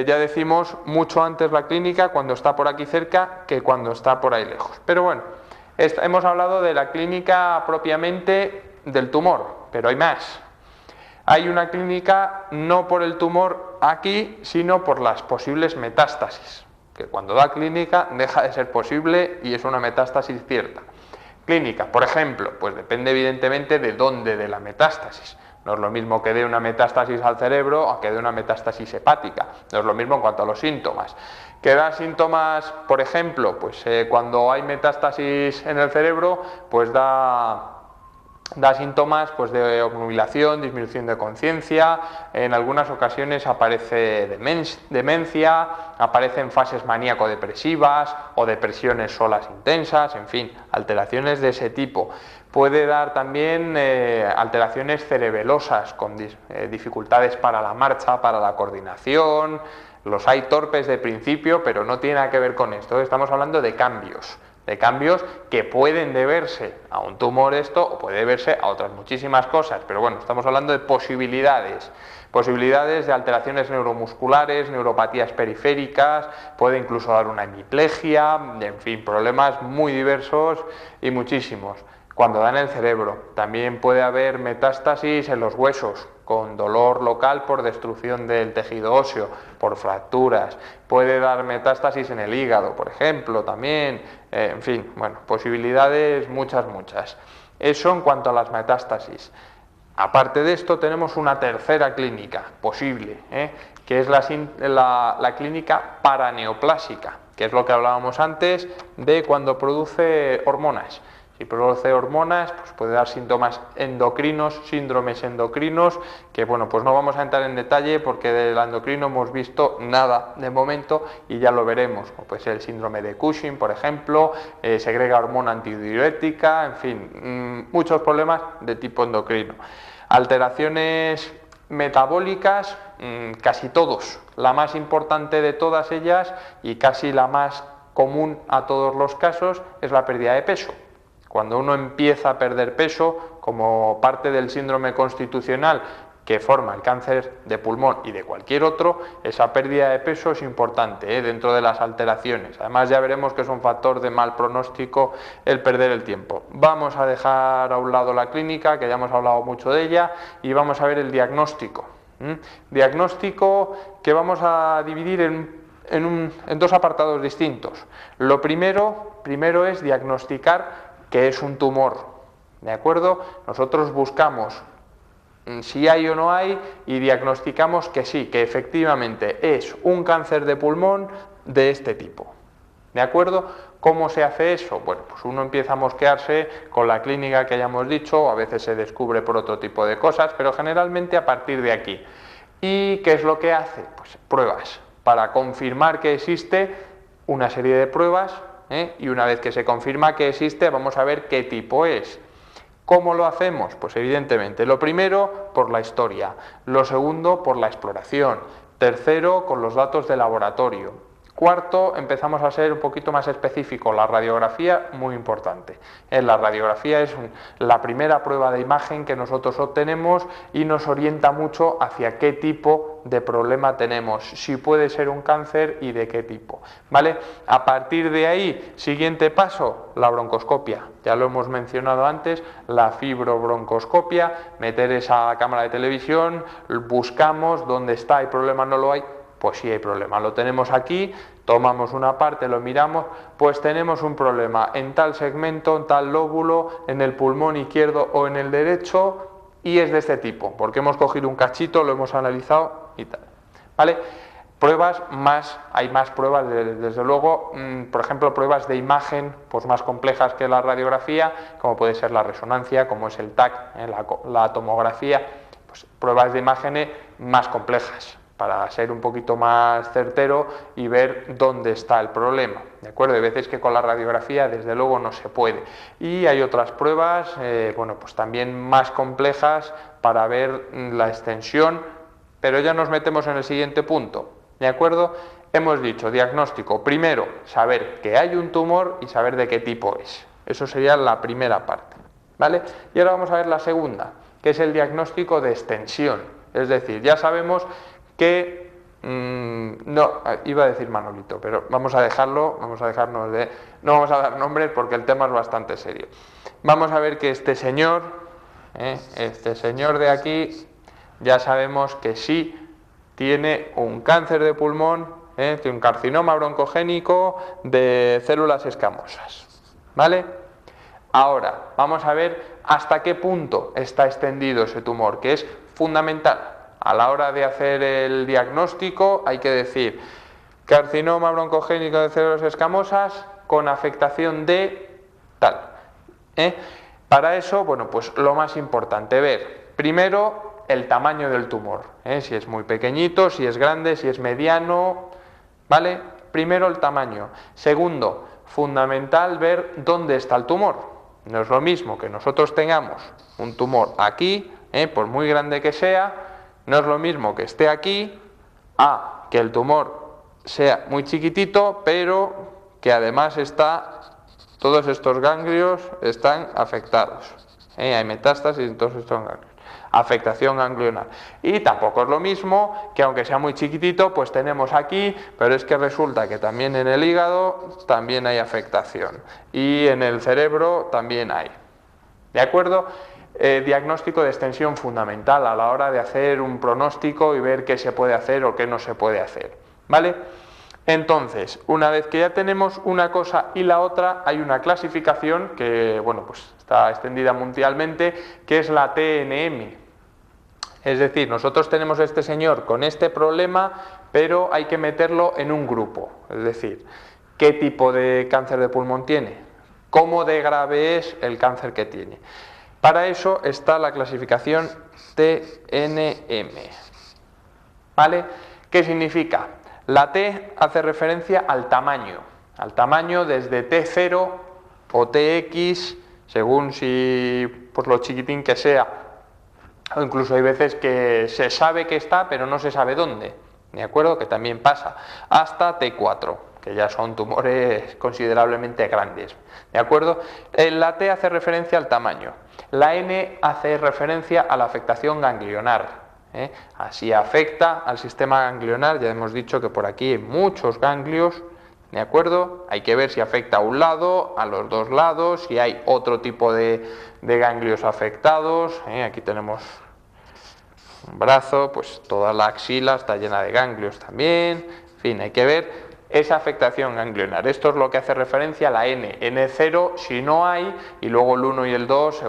ya decimos mucho antes la clínica cuando está por aquí cerca que cuando está por ahí lejos. Pero bueno, hemos hablado de la clínica propiamente del tumor, pero hay más. Hay una clínica no por el tumor aquí, sino por las posibles metástasis, que cuando da clínica deja de ser posible y es una metástasis cierta. Clínica, por ejemplo, pues depende evidentemente de dónde de la metástasis. No es lo mismo que dé una metástasis al cerebro a que dé una metástasis hepática. No es lo mismo en cuanto a los síntomas. ¿Que da síntomas, por ejemplo? Pues cuando hay metástasis en el cerebro, pues da síntomas pues, de obnubilación, disminución de conciencia, en algunas ocasiones aparece demencia, aparecen fases maníaco-depresivas o depresiones solas intensas, en fin, alteraciones de ese tipo. Puede dar también alteraciones cerebelosas con dificultades para la marcha, para la coordinación. Los hay torpes de principio, pero no tiene nada que ver con esto. Estamos hablando de cambios que pueden deberse a un tumor o puede deberse a otras muchísimas cosas, pero bueno, estamos hablando de posibilidades de alteraciones neuromusculares, neuropatías periféricas, puede incluso dar una hemiplegia, en fin, problemas muy diversos y muchísimos. Cuando da en el cerebro, también puede haber metástasis en los huesos, con dolor local por destrucción del tejido óseo, por fracturas. Puede dar metástasis en el hígado, por ejemplo, también. En fin, bueno, posibilidades muchas. Eso en cuanto a las metástasis. Aparte de esto, tenemos una tercera clínica posible, que es la clínica paraneoplásica, que es lo que hablábamos antes de cuando produce hormonas. Si produce hormonas, pues puede dar síntomas endocrinos, síndromes endocrinos, que bueno, pues no vamos a entrar en detalle porque del endocrino hemos visto nada de momento y ya lo veremos, como puede ser el síndrome de Cushing, por ejemplo, segrega hormona antidiurética, en fin, muchos problemas de tipo endocrino. Alteraciones metabólicas, casi todos. La más importante de todas ellas y casi la más común a todos los casos es la pérdida de peso. Cuando uno empieza a perder peso, como parte del síndrome constitucional que forma el cáncer de pulmón y de cualquier otro, esa pérdida de peso es importante dentro de las alteraciones. Además ya veremos que es un factor de mal pronóstico el perder el tiempo. Vamos a dejar a un lado la clínica, que ya hemos hablado mucho de ella, y vamos a ver el diagnóstico. Diagnóstico que vamos a dividir en dos apartados distintos. Lo primero es diagnosticar que es un tumor, ¿de acuerdo? Nosotros buscamos si hay o no hay y diagnosticamos que sí, que efectivamente es un cáncer de pulmón de este tipo, ¿de acuerdo? ¿Cómo se hace eso? Bueno, pues uno empieza a mosquearse con la clínica que hayamos dicho, a veces se descubre por otro tipo de cosas, pero generalmente a partir de aquí. ¿Y qué es lo que hace? Pues pruebas, para confirmar que existe una serie de pruebas. Y una vez que se confirma que existe, vamos a ver qué tipo es. ¿Cómo lo hacemos? Pues evidentemente, lo primero, por la historia, lo segundo, por la exploración, tercero, con los datos de laboratorio. Cuarto, empezamos a ser un poquito más específico, la radiografía, muy importante. La radiografía es la primera prueba de imagen que nosotros obtenemos y nos orienta mucho hacia qué tipo de problema tenemos, si puede ser un cáncer y de qué tipo, ¿vale? A partir de ahí, siguiente paso, la broncoscopia. Ya lo hemos mencionado antes, la fibrobroncoscopia, meter esa cámara de televisión, buscamos dónde está, ¿hay problema, no lo hay? Pues sí hay problema, lo tenemos aquí, tomamos una parte, lo miramos, pues tenemos un problema en tal segmento, en tal lóbulo, en el pulmón izquierdo o en el derecho y es de este tipo, porque hemos cogido un cachito, lo hemos analizado y tal, ¿vale? Pruebas más, hay más pruebas desde luego, por ejemplo pruebas de imagen pues más complejas que la radiografía, como puede ser la resonancia, como es el TAC, la tomografía, pues pruebas de imágenes más complejas, para ser un poquito más certero y ver dónde está el problema, ¿de acuerdo? Hay veces que con la radiografía desde luego no se puede y hay otras pruebas, bueno, pues también más complejas para ver la extensión, pero ya nos metemos en el siguiente punto, ¿de acuerdo? Hemos dicho diagnóstico, primero saber que hay un tumor y saber de qué tipo es, eso sería la primera parte, ¿vale? Y ahora vamos a ver la segunda, que es el diagnóstico de extensión, es decir, ya sabemos que No, iba a decir Manolito, pero vamos a dejarlo, vamos a dejarnos de... No vamos a dar nombres porque el tema es bastante serio. Vamos a ver que este señor de aquí, ya sabemos que sí tiene un cáncer de pulmón, tiene un carcinoma broncogénico de células escamosas, ¿vale? Ahora, vamos a ver hasta qué punto está extendido ese tumor, que es fundamental. A la hora de hacer el diagnóstico hay que decir carcinoma broncogénico de células escamosas con afectación de tal. Para eso, bueno, pues lo más importante, ver primero el tamaño del tumor, si es muy pequeñito, si es grande, si es mediano, ¿vale? Primero el tamaño. Segundo, fundamental ver dónde está el tumor. No es lo mismo que nosotros tengamos un tumor aquí, por muy grande que sea, no es lo mismo que esté aquí a que el tumor sea muy chiquitito, pero que además todos estos ganglios están afectados. Hay metástasis en todos estos ganglios. Afectación ganglionar. Y tampoco es lo mismo que aunque sea muy chiquitito, pues tenemos aquí, pero es que resulta que también en el hígado también hay afectación. Y en el cerebro también hay. ¿De acuerdo? Diagnóstico de extensión fundamental a la hora de hacer un pronóstico y ver qué se puede hacer o qué no se puede hacer, ¿vale? Entonces, una vez que ya tenemos una cosa y la otra, hay una clasificación que, bueno, pues está extendida mundialmente, que es la TNM. Es decir, nosotros tenemos a este señor con este problema, pero hay que meterlo en un grupo. Es decir, ¿qué tipo de cáncer de pulmón tiene? ¿Cómo de grave es el cáncer que tiene? Para eso está la clasificación TNM. ¿Vale? ¿Qué significa? La T hace referencia al tamaño desde T0 o TX, según si por lo chiquitín que sea, o incluso hay veces que se sabe que está, pero no se sabe dónde, ¿de acuerdo? Que también pasa, hasta T4, que ya son tumores considerablemente grandes, ¿de acuerdo? La T hace referencia al tamaño, la N hace referencia a la afectación ganglionar. Así afecta al sistema ganglionar, ya hemos dicho que por aquí hay muchos ganglios, ¿de acuerdo? Hay que ver si afecta a un lado, a los dos lados, si hay otro tipo de ganglios afectados. Aquí tenemos un brazo, pues toda la axila está llena de ganglios también, en fin, hay que ver esa afectación ganglionar. Esto es lo que hace referencia a la N, N0 si no hay, y luego el 1 y el 2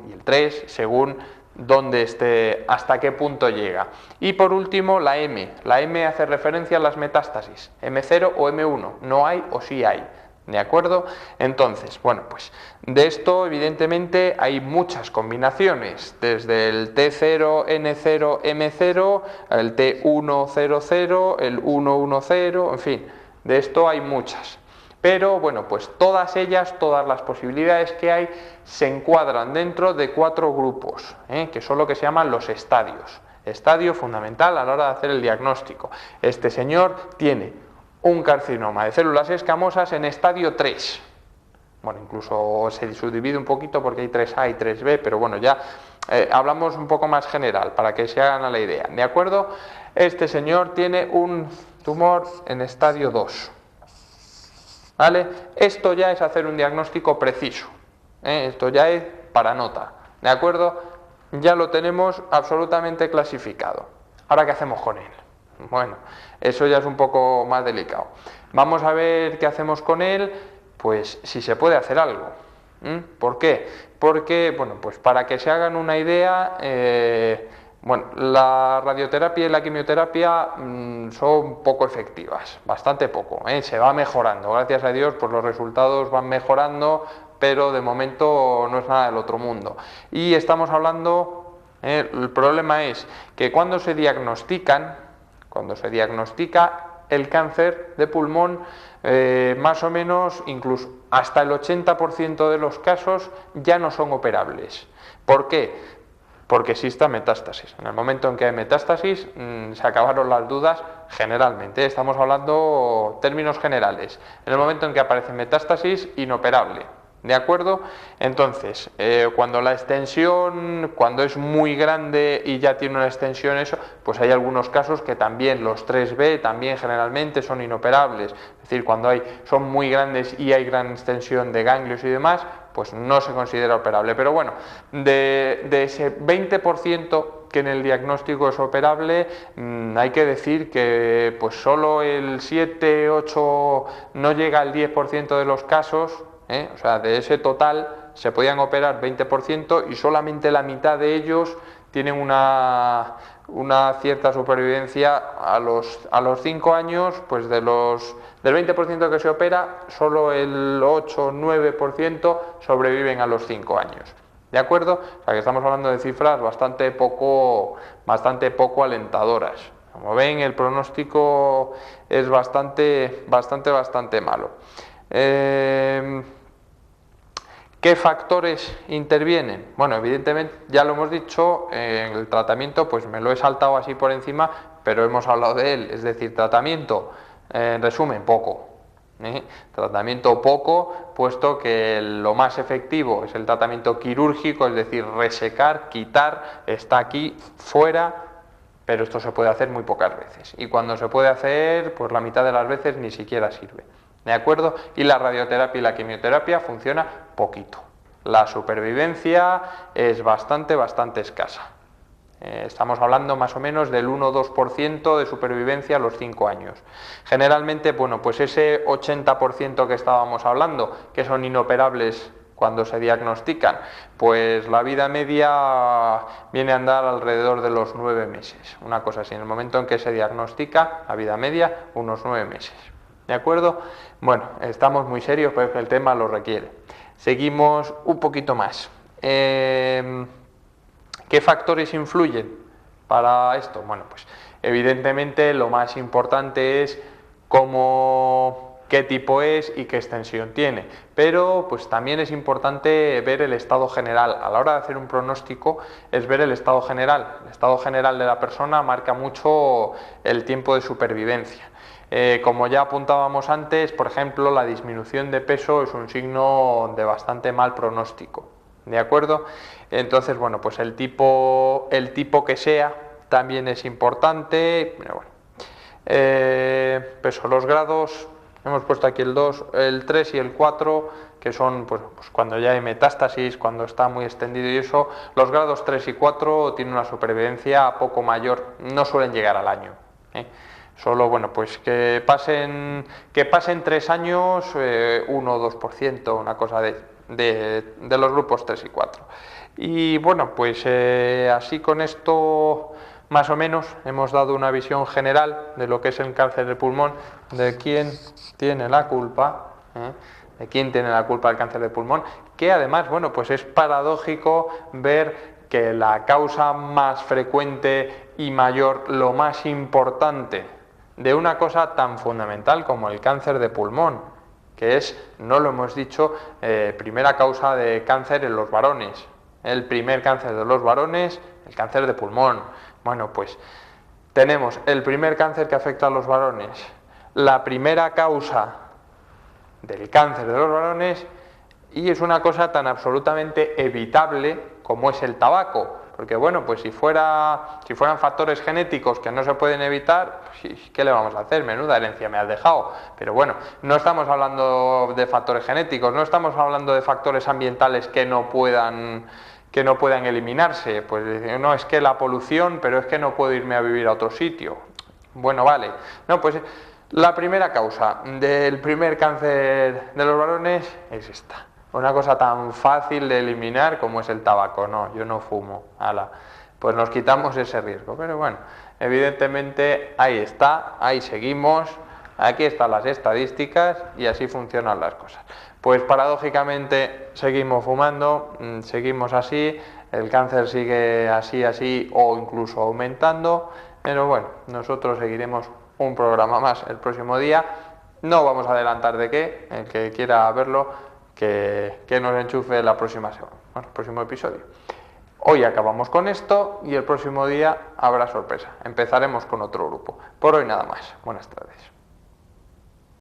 y el 3 según dónde esté, hasta qué punto llega. Y por último la M hace referencia a las metástasis, M0 o M1, no hay o sí hay, ¿de acuerdo? Entonces, bueno, pues de esto evidentemente hay muchas combinaciones, desde el T0, N0, M0, el T100, el 110, en fin, de esto hay muchas. Pero bueno, pues todas ellas, todas las posibilidades que hay, se encuadran dentro de 4 grupos, que son lo que se llaman los estadios. Estadio fundamental a la hora de hacer el diagnóstico. Este señor tiene un carcinoma de células escamosas en estadio 3. Bueno, incluso se subdivide un poquito porque hay 3A y 3B, pero bueno, ya hablamos un poco más general para que se hagan a la idea, ¿de acuerdo? Este señor tiene un tumor en estadio 2. ¿Vale? Esto ya es hacer un diagnóstico preciso, esto ya es para nota, ¿de acuerdo? Ya lo tenemos absolutamente clasificado. ¿Ahora qué hacemos con él? Bueno, eso ya es un poco más delicado. Vamos a ver qué hacemos con él, pues si se puede hacer algo. ¿Por qué? Porque, bueno, pues para que se hagan una idea, bueno, la radioterapia y la quimioterapia son poco efectivas, bastante poco, se va mejorando, gracias a Dios, pues los resultados van mejorando, pero de momento no es nada del otro mundo. Y estamos hablando, el problema es que cuando se diagnostica el cáncer de pulmón, más o menos, incluso hasta el 80% de los casos ya no son operables. ¿Por qué? Porque exista metástasis. En el momento en que hay metástasis, se acabaron las dudas generalmente. Estamos hablando términos generales. En el momento en que aparece metástasis, inoperable. ¿De acuerdo? Entonces, cuando la extensión, cuando es muy grande y ya tiene una extensión eso, pues hay algunos casos que también los 3B también generalmente son inoperables. Es decir, cuando son muy grandes y hay gran extensión de ganglios y demás, pues no se considera operable. Pero bueno, de ese 20% que en el diagnóstico es operable, hay que decir que pues solo el 7, 8, no llega al 10% de los casos. O sea, de ese total se podían operar 20% y solamente la mitad de ellos tienen una cierta supervivencia a los 5 años, pues del 20% que se opera, solo el 8 o 9% sobreviven a los 5 años. ¿De acuerdo? O sea que estamos hablando de cifras bastante poco alentadoras. Como ven, el pronóstico es bastante malo. ¿Qué factores intervienen? Bueno, evidentemente, ya lo hemos dicho, en el tratamiento, pues me lo he saltado así por encima, pero hemos hablado de él, es decir, tratamiento, en resumen, poco. Tratamiento poco, puesto que lo más efectivo es el tratamiento quirúrgico, es decir, resecar, quitar, está aquí, fuera, pero esto se puede hacer muy pocas veces. Y cuando se puede hacer, pues la mitad de las veces ni siquiera sirve. ¿De acuerdo? Y la radioterapia y la quimioterapia funciona poquito. La supervivencia es bastante escasa. Estamos hablando más o menos del 1 o 2% de supervivencia a los 5 años. Generalmente, bueno, pues ese 80% que estábamos hablando, que son inoperables cuando se diagnostican, pues la vida media viene a andar alrededor de los 9 meses. Una cosa así, en el momento en que se diagnostica, la vida media, unos 9 meses. ¿De acuerdo? Bueno, estamos muy serios porque el tema lo requiere. Seguimos un poquito más. ¿Qué factores influyen para esto? Bueno, pues evidentemente lo más importante es qué tipo es y qué extensión tiene. Pero pues también es importante ver el estado general. A la hora de hacer un pronóstico es ver el estado general. El estado general de la persona marca mucho el tiempo de supervivencia. Como ya apuntábamos antes, por ejemplo, la disminución de peso es un signo de bastante mal pronóstico, ¿de acuerdo? Entonces, bueno, pues el tipo que sea también es importante. Pero bueno, peso, los grados, hemos puesto aquí el 2, el 3 y el 4, que son pues cuando ya hay metástasis, cuando está muy extendido y eso. Los grados 3 y 4 tienen una supervivencia poco mayor, no suelen llegar al año, Solo, bueno, pues que pasen 3 años, 1 o 2%, una cosa de los grupos 3 y 4. Y bueno, pues así con esto, más o menos, hemos dado una visión general de lo que es el cáncer de pulmón, de quién tiene la culpa, de quién tiene la culpa del cáncer de pulmón, que además, bueno, pues es paradójico ver que la causa más frecuente y mayor, lo más importante de una cosa tan fundamental como el cáncer de pulmón, que es, no lo hemos dicho, primera causa de cáncer en los varones. El primer cáncer de los varones, el cáncer de pulmón. Bueno, pues tenemos el primer cáncer que afecta a los varones, la primera causa del cáncer de los varones, y es una cosa tan absolutamente evitable como es el tabaco. Porque bueno, pues si fueran factores genéticos que no se pueden evitar, pues, ¿qué le vamos a hacer? Menuda herencia me has dejado. Pero bueno, no estamos hablando de factores genéticos, no estamos hablando de factores ambientales que no puedan eliminarse. Pues no, es que la polución, pero es que no puedo irme a vivir a otro sitio. Bueno, vale. No, pues la primera causa del primer cáncer de los varones es esta. Una cosa tan fácil de eliminar como es el tabaco. No, yo no fumo. Pues nos quitamos ese riesgo. Pero bueno, evidentemente ahí está, ahí seguimos, aquí están las estadísticas y así funcionan las cosas. Pues paradójicamente seguimos fumando, seguimos así, el cáncer sigue así o incluso aumentando. Pero bueno, nosotros seguiremos un programa más el próximo día. No vamos a adelantar de qué, el que quiera verlo, que nos enchufe la próxima semana, el próximo episodio. Hoy acabamos con esto y el próximo día habrá sorpresa. Empezaremos con otro grupo. Por hoy nada más. Buenas tardes.